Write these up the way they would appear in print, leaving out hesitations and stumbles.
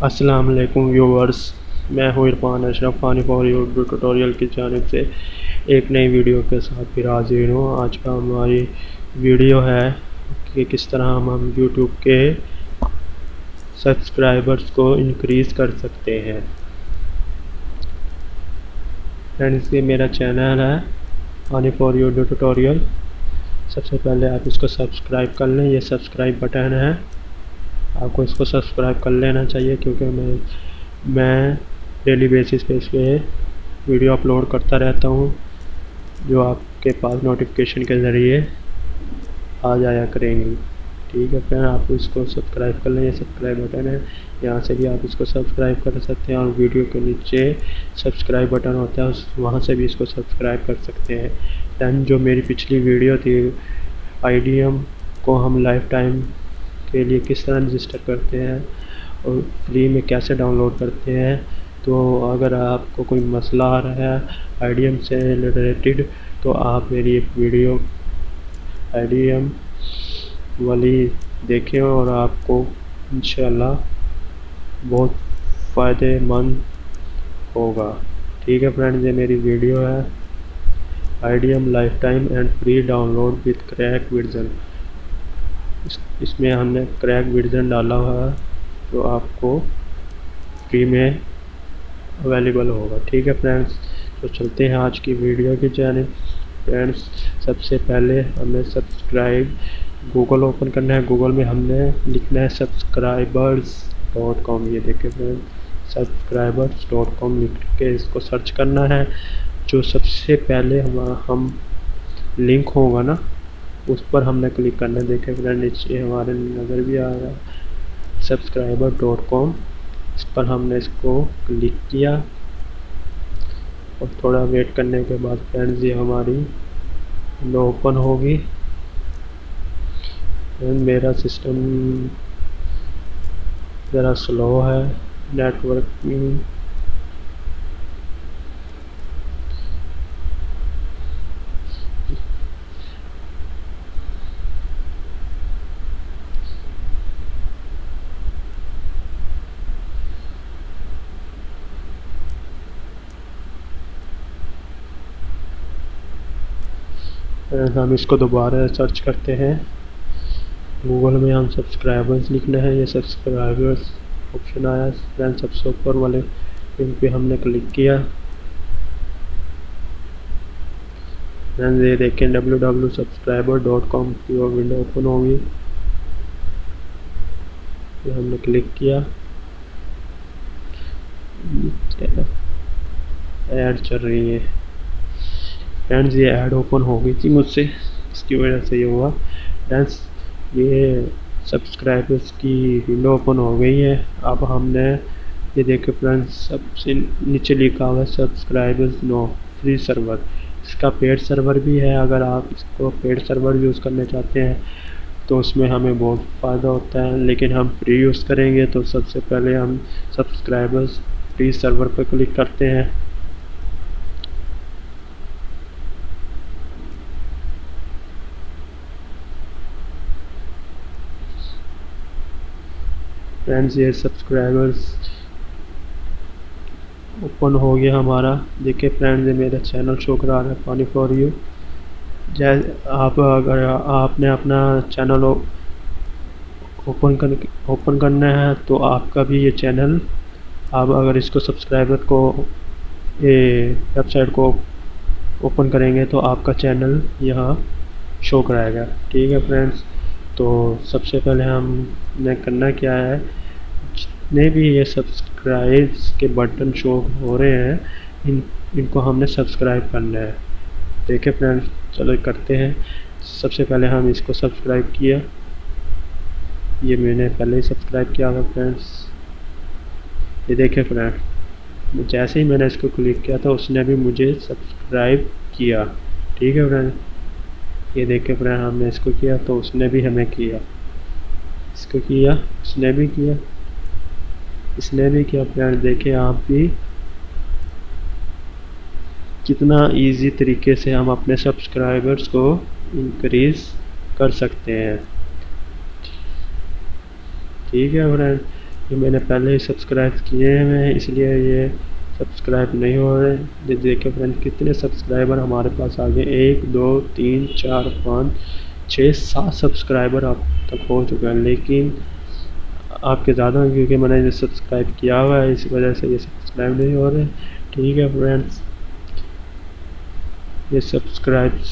अस्सलाम वालेकुम व्यूवर्स, मैं हूँ Irfan Ashraf funny for you tutorial की जानिब से एक नई वीडियो के साथ फिर हाजिर हूँ। आज का हमारी वीडियो है कि किस तरह हम यूट्यूब के सब्सक्राइबर्स को इंक्रीज़ कर सकते हैं। फ्रेंड्स, ये मेरा चैनल है फ़नी फॉर यू ट्यूटोरियल। सबसे पहले आप इसको सब्सक्राइब कर लें, ये सब्सक्राइब बटन है, आपको इसको सब्सक्राइब कर लेना चाहिए क्योंकि मैं डेली बेसिस पे इस पर वीडियो अपलोड करता रहता हूँ जो आपके पास नोटिफिकेशन के ज़रिए आ जाया करेंगी। ठीक है फ्रेंड, आप इसको सब्सक्राइब कर लें, ये सब्सक्राइब बटन है, यहाँ से भी आप इसको सब्सक्राइब कर सकते हैं और वीडियो के नीचे सब्सक्राइब बटन होता है वहाँ से भी इसको सब्सक्राइब कर सकते हैं। दैन जो मेरी पिछली वीडियो थी आईडीएम को हम लाइफ टाइम के लिए किस तरह रजिस्टर करते हैं और फ्री में कैसे डाउनलोड करते हैं, तो अगर आपको कोई मसला आ रहा है आईडीएम से रिलेटेड तो आप मेरी एक वीडियो आईडीएम वाली देखें और आपको इंशाल्लाह बहुत फ़ायदेमंद होगा। ठीक है फ्रेंड्स, ये मेरी वीडियो है IDM life time and free download with crack version. इसमें हमने क्रैक वर्जन डाला हुआ है तो आपको फ्री में अवेलेबल होगा। ठीक है फ्रेंड्स, तो चलते हैं आज की वीडियो की जानिब। फ्रेंड्स, सबसे पहले हमें सब्सक्राइब गूगल ओपन करना है। गूगल में हमने लिखना है subscribers.com। ये देखिए फ्रेंड्स, subscribers.com लिख के इसको सर्च करना है। जो सबसे पहले हम लिंक होगा ना उस पर हमने क्लिक करना है। देखिए फ्रेंड, नीचे हमारे नज़र भी आया subscriber.com, इस पर हमने इसको क्लिक किया और थोड़ा वेट करने के बाद फ्रेंड्स ये हमारी विंडो ओपन होगी। मेरा सिस्टम ज़रा स्लो है नेटवर्किंग। हम इसको दोबारा सर्च करते हैं। गूगल में हम सब्सक्राइबर्स लिखना है, ये सब्सक्राइबर्स ऑप्शन आया फ्रेंड सबसे ऊपर वाले लिंक पे हमने क्लिक किया। फ्रेंड्स ये देखें www.subscriber.com की और विंडो ओपन होगी। ये हमने क्लिक किया, ऐड चल रही है फ्रेंड्स। ये ऐड ओपन हो गई थी मुझसे, इसकी वजह से ये हुआ। फ्रेंड्स ये सब्सक्राइबर्स की विंडो ओपन हो गई है। अब हमने ये देखे फ्रेंड्स, सबसे नीचे लिखा हुआ है सब्सक्राइबर्स नो फ्री सर्वर। इसका पेड सर्वर भी है, अगर आप इसको पेड सर्वर यूज़ करना चाहते हैं तो उसमें हमें बहुत फ़ायदा होता है, लेकिन हम फ्री यूज़ करेंगे तो सबसे पहले हम सब्सक्राइबर्स फ्री सर्वर पर क्लिक करते हैं। फ्रेंड्स ये सब्सक्राइबर्स ओपन हो गया हमारा। देखिए फ्रेंड्स, ये मेरा चैनल शो करा रहा है फ़नी फॉर यू। आप अगर आपने अपना चैनल ओपन करना है तो आपका भी ये चैनल, आप अगर इसको सब्सक्राइबर को ये वेबसाइट को ओपन करेंगे तो आपका चैनल यहाँ शो कराएगा। ठीक है फ्रेंड्स, तो सबसे पहले हमने करना क्या है, जितने भी ये सब्सक्राइब्स के बटन शो हो रहे हैं इनको हमने सब्सक्राइब करना है। देखिए फ्रेंड्स, चलो करते हैं। सबसे पहले हम इसको सब्सक्राइब किया, ये मैंने पहले ही सब्सक्राइब किया था फ्रेंड्स। ये देखिए फ्रेंड, जैसे ही मैंने इसको क्लिक किया था उसने भी मुझे सब्सक्राइब किया। ठीक है फ्रेंड, ये देखिए फ्रेंड, हमने इसको किया तो उसने भी हमें किया, इसको किया उसने भी किया, इसने भी किया। फ्रेंड देखिए आप भी कितना इजी तरीके से हम अपने सब्सक्राइबर्स को इंक्रीज़ कर सकते हैं। ठीक है फ्रेंड, ये मैंने पहले ही सब्सक्राइब किए हैं, इसलिए ये सब्सक्राइब नहीं हो रहे। ये देखिए फ्रेंड कितने सब्सक्राइबर हमारे पास आ गए, 1 2 3 4 5 6 7 सब्सक्राइबर अब तक हो चुके हैं, लेकिन आपके ज़्यादा हैं क्योंकि मैंने ये सब्सक्राइब किया हुआ है, इस वजह से ये सब्सक्राइब नहीं हो रहे। ठीक है फ्रेंड्स, ये सब्सक्राइब्स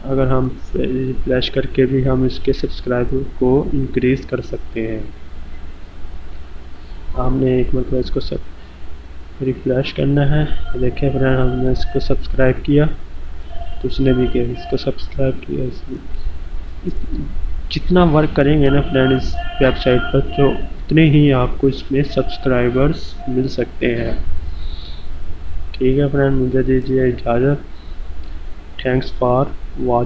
अगर हम फ्लैश करके भी हम इसके सब्सक्राइबर को इंक्रीज़ कर सकते हैं। हमने एक मतलब इसको सब रिफ्रेश करना है। देखिए फ्रेंड हमने इसको सब्सक्राइब किया तो उसने भी किया, इसको सब्सक्राइब किया, इसने जितना वर्क करेंगे ना फ्रेंड इस वेबसाइट पर तो उतने ही आपको इसमें सब्सक्राइबर्स मिल सकते हैं। ठीक है फ्रेंड, मुझे दीजिए इजाज़त। Thanks for watching.